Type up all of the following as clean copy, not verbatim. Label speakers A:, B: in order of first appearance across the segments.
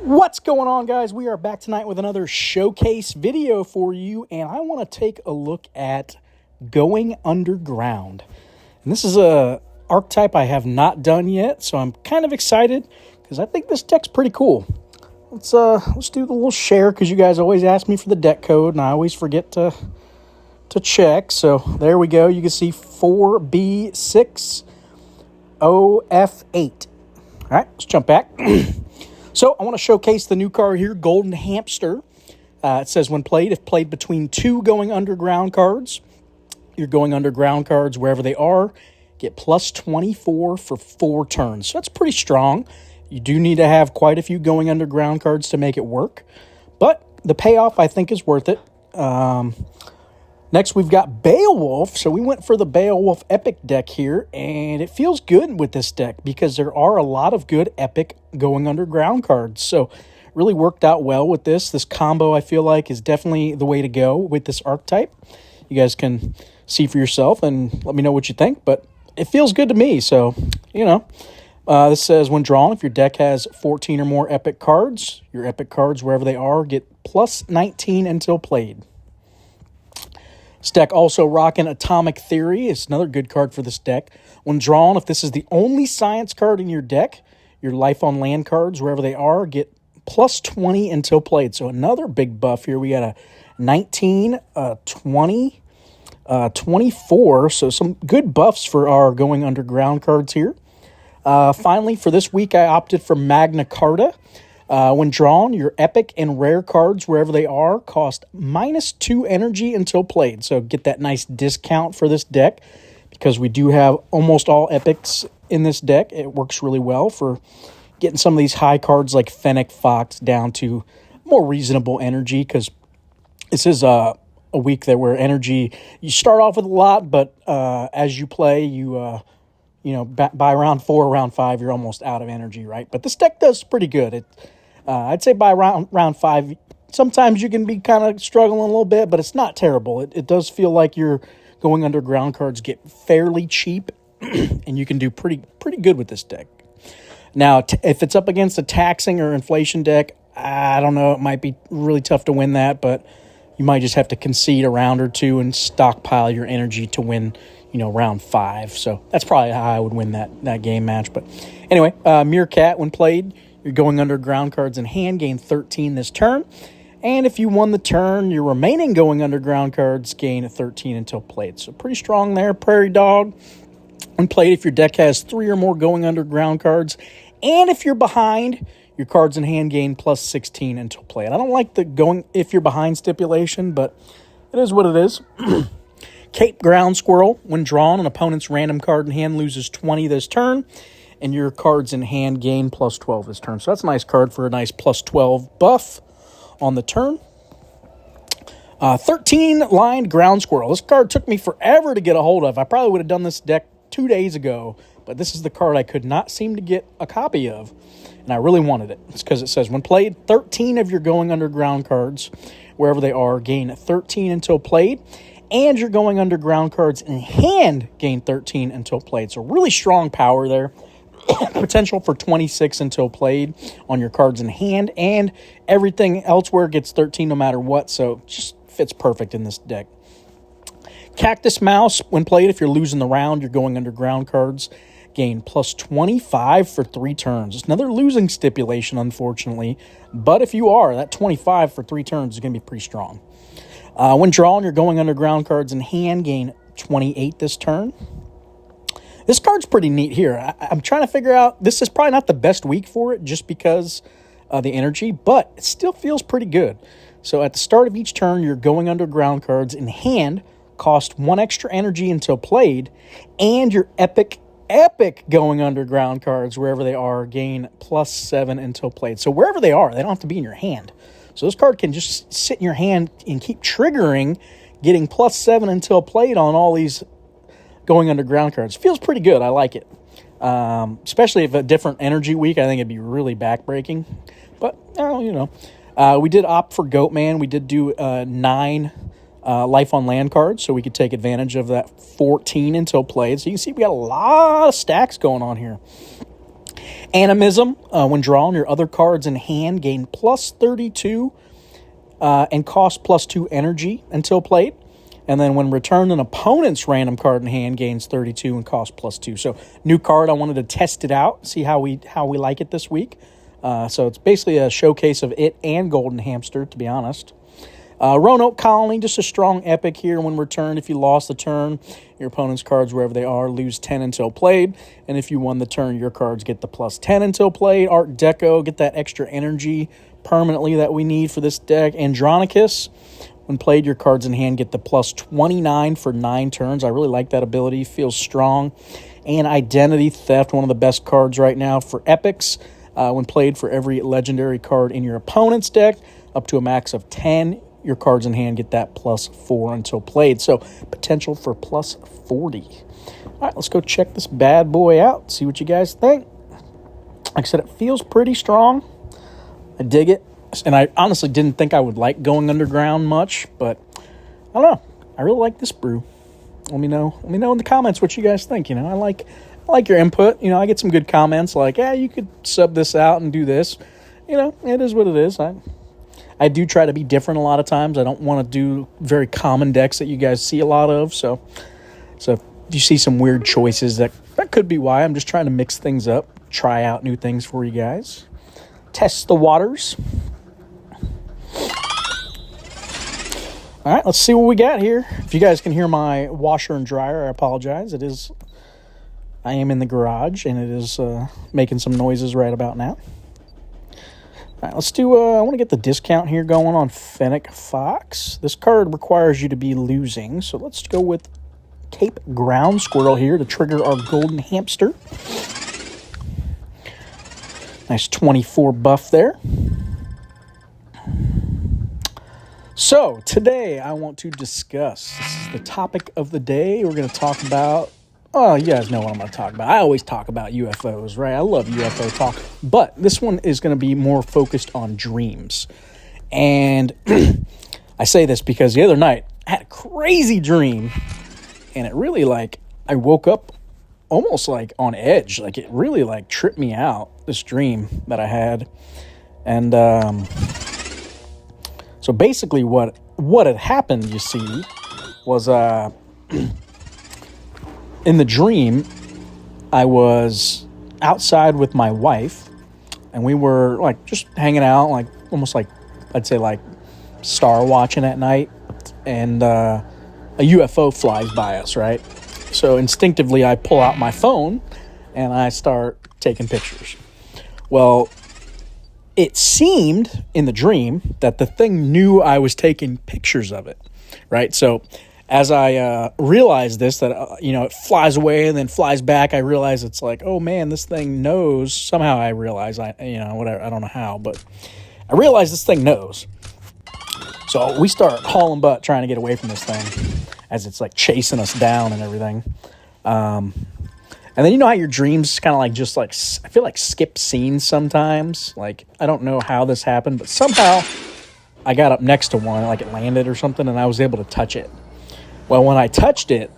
A: What's going on, guys? We are back tonight with another showcase video for you, and I want to take a look at Going Underground. And this is a archetype I have not done yet, so I'm kind of excited because I think this deck's pretty cool. Let's do the little share because you guys always ask me for the deck code, and I always forget to check. So there we go. You can see 4B6OF8. All right, let's jump back. So I want to showcase the new card here, Golden Hamster. It says when played, if played between two Going Underground cards, your Going Underground cards, wherever they are, get plus 24 for 4 turns. So that's pretty strong. You do need to have quite a few Going Underground cards to make it work. But the payoff, I think, is worth it. Next, we've got Beowulf. So we went for the Beowulf Epic deck here, and it feels good with this deck because there are a lot of good Epic Going Underground cards. So really worked out well with this. This combo, I feel like, is definitely the way to go with this archetype. You guys can see for yourself and let me know what you think, but it feels good to me. So, you know, this says when drawn, if your deck has 14 or more Epic cards, your Epic cards, wherever they are, get plus 19 until played. This deck also rocking Atomic Theory. It's another good card for this deck. When drawn, if this is the only science card in your deck, your Life on Land cards, wherever they are, get plus 20 until played. So another big buff here. We got a 19, 20, 24. So some good buffs for our Going Underground cards here. Finally, for this week, I opted for Magna Carta. When drawn, your Epic and Rare cards, wherever they are, cost -2 energy until played. So get that nice discount for this deck because we do have almost all Epics in this deck. It works really well for getting some of these high cards like Fennec Fox down to more reasonable energy because this is a week that where energy, you start off with a lot, but as you play, you know, by round 4, round 5, you're almost out of energy, right? But this deck does pretty good. I'd say by round 5, sometimes you can be kind of struggling a little bit, but it's not terrible. It does feel like your Going Underground cards get fairly cheap, and you can do pretty good with this deck. Now, if it's up against a taxing or inflation deck, I don't know. It might be really tough to win that, but you might just have to concede a round or two and stockpile your energy to win, you know, round 5. So that's probably how I would win that game match. But anyway, Meerkat, when played, your Going Underground cards in hand gain 13 this turn. And if you won the turn, your remaining Going Underground cards gain 13 until played. So pretty strong there. Prairie Dog, when played, if your deck has 3 or more Going Underground cards, and if you're behind, your cards in hand gain plus 16 until played. I don't like the going if you're behind stipulation, but it is what it is. Cape Ground Squirrel, when drawn, an opponent's random card in hand loses 20 this turn, and your cards in hand gain plus 12 this turn. So that's a nice card for a nice plus 12 buff on the turn. 13-lined Ground Squirrel. This card took me forever to get a hold of. I probably would have done this deck 2 days ago, but this is the card I could not seem to get a copy of, and I really wanted it. It's because it says, when played, 13 of your Going Underground cards, wherever they are, gain 13 until played, and your Going Underground cards in hand gain 13 until played. So really strong power there. Potential for 26 until played on your cards in hand, and everything elsewhere gets 13 no matter what, so just fits perfect in this deck. Cactus Mouse, when played, if you're losing the round, your Going Underground cards gain plus 25 for 3 turns. It's another losing stipulation, unfortunately, but if you are, that 25 for 3 turns is going to be pretty strong. When drawn, your Going Underground cards in hand gain 28 this turn. This card's pretty neat here. I'm trying to figure out, this is probably not the best week for it just because of the energy, but it still feels pretty good. So at the start of each turn, your Going Underground cards in hand cost 1 extra energy until played, and your epic Going Underground cards, wherever they are, gain plus 7 until played. So wherever they are, they don't have to be in your hand. So this card can just sit in your hand and keep triggering, getting plus 7 until played on all these Going Underground cards. Feels pretty good. I like it. Especially if a different energy week, I think it'd be really backbreaking. But, you know. We did opt for Goatman. We did do 9 Life on Land cards, so we could take advantage of that 14 until played. So you can see we got a lot of stacks going on here. Animism, when drawn, your other cards in hand gain plus 32 and cost plus 2 energy until played. And then when returned, an opponent's random card in hand gains 32 and costs plus 2. So new card, I wanted to test it out, see how we like it this week. So it's basically a showcase of it and Golden Hamster, to be honest. Roanoke Colony, just a strong epic here. When returned, if you lost the turn, your opponent's cards, wherever they are, lose 10 until played. And if you won the turn, your cards get the plus 10 until played. Art Deco, get that extra energy permanently that we need for this deck. Andronicus, when played, your cards in hand get the plus 29 for 9 turns. I really like that ability. Feels strong. And Identity Theft, one of the best cards right now for epics. When played, for every legendary card in your opponent's deck, up to a max of 10, your cards in hand get that plus 4 until played. So potential for plus 40. All right, let's go check this bad boy out. See what you guys think. Like I said, it feels pretty strong. I dig it. And I honestly didn't think I would like going underground much, but I don't know. I really like this brew. Let me know in the comments what you guys think. I like your input. I get some good comments like, yeah, you could sub this out and do this. It is what it is. I do try to be different a lot of times. I don't want to do very common decks that you guys see a lot of. So if you see some weird choices, that could be why. I'm just trying to mix things up, try out new things for you guys. Test the waters. All right, let's see what we got here. If you guys can hear my washer and dryer, I apologize. I am in the garage, and it is making some noises right about now. All right, let's do, I want to get the discount here going on Fennec Fox. This card requires you to be losing, so let's go with Cape Ground Squirrel here to trigger our Golden Hamster. Nice 24 buff there. So, today I want to discuss, this is the topic of the day. We're going to talk about, you guys know what I'm going to talk about. I always talk about UFOs, right? I love UFO talk. But this one is going to be more focused on dreams. And I say this because the other night I had a crazy dream. And it really, I woke up almost on edge. It really, tripped me out, this dream that I had. And, so basically what had happened, you see, was in the dream, I was outside with my wife, and we were just hanging out, almost I'd say star watching at night, and a UFO flies by us, right? So instinctively I pull out my phone and I start taking pictures. Well, it seemed in the dream that the thing knew I was taking pictures of it, right? So as I realized this, that, it flies away and then flies back, I realize it's oh man, this thing knows. Somehow I realize, whatever, I don't know how, but I realize this thing knows. So we start hauling butt trying to get away from this thing as it's chasing us down and everything. And then how your dreams kind of I feel skip scenes sometimes. I don't know how this happened, but somehow I got up next to one, it landed or something, and I was able to touch it. Well, when I touched it,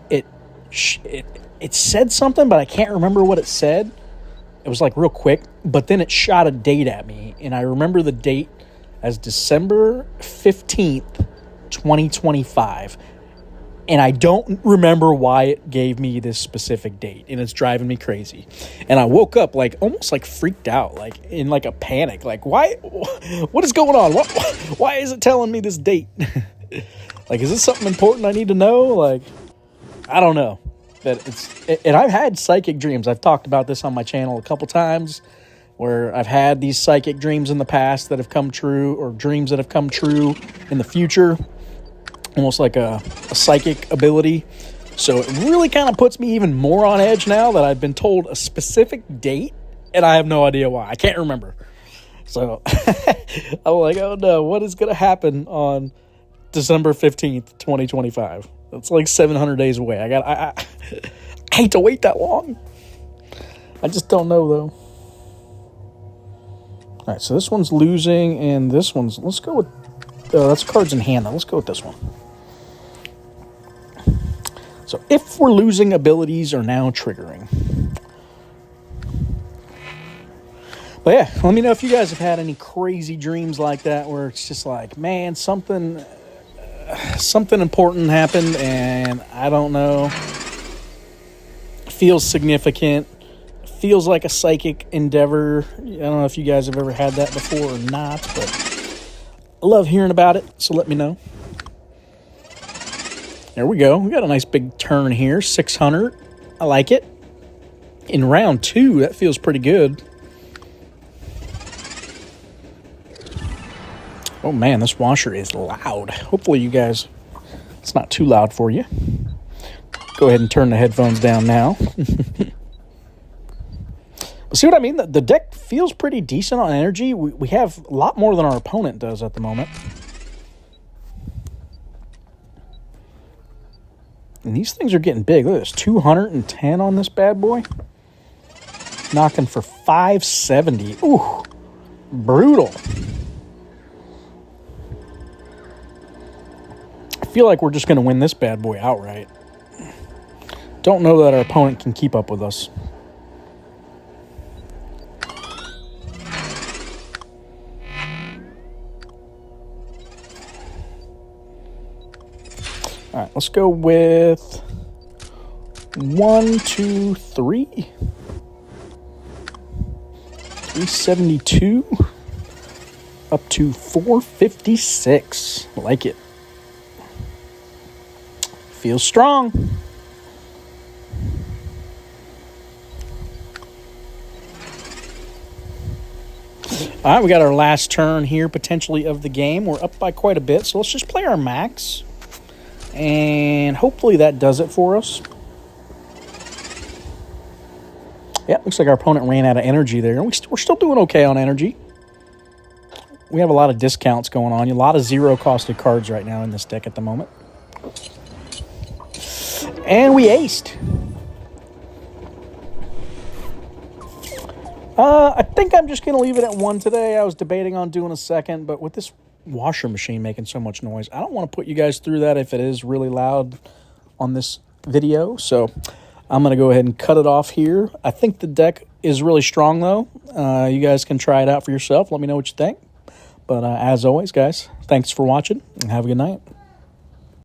A: it said something, but I can't remember what it said. It was real quick, but then it shot a date at me, and I remember the date as December 15th, 2025. And I don't remember why it gave me this specific date, and it's driving me crazy. And I woke up almost freaked out, in a panic, why? What is going on? Why is it telling me this date? Is this something important I need to know? I don't know. But and I've had psychic dreams. I've talked about this on my channel a couple times, where I've had these psychic dreams in the past that have come true, or dreams that have come true in the future. Almost like a psychic ability. So it really kind of puts me even more on edge now that I've been told a specific date, and I have no idea why. I can't remember. So I'm oh no, what is going to happen on December 15th, 2025? That's 700 days away. I hate to wait that long. I just don't know, though. All right, so this one's losing, and this one's, let's go with, that's cards in hand, though. Let's go with this one. So if we're losing, abilities are now triggering. But yeah, let me know if you guys have had any crazy dreams like that where it's just like, man, something important happened and I don't know. Feels significant. Feels like a psychic endeavor. I don't know if you guys have ever had that before or not, but I love hearing about it, so let me know. There we go. We got a nice big turn here, 600. I like it. In round 2, that feels pretty good. Oh man, this washer is loud. Hopefully you guys, it's not too loud for you. Go ahead and turn the headphones down now. But see what I mean? The deck feels pretty decent on energy. We have a lot more than our opponent does at the moment. And these things are getting big. Look at this, 210 on this bad boy. Knocking for 570. Ooh, brutal. I feel like we're just going to win this bad boy outright. Don't know that our opponent can keep up with us. All right, let's go with 1, 2, 3. 372 up to 456. Like it. Feels strong. All right, we got our last turn here potentially of the game. We're up by quite a bit, so let's just play our max. And hopefully that does it for us. Yeah, looks like our opponent ran out of energy there. We're still doing okay on energy. We have a lot of discounts going on. A lot of zero-costed cards right now in this deck at the moment. And we aced. I think I'm just going to leave it at 1 today. I was debating on doing a second, but with this washer machine making so much noise, I don't want to put you guys through that if it is really loud on this video. So I'm going to go ahead and cut it off here. I think the deck is really strong, though. You guys can try it out for yourself. Let me know what you think. But as always, guys, thanks for watching and have a good night.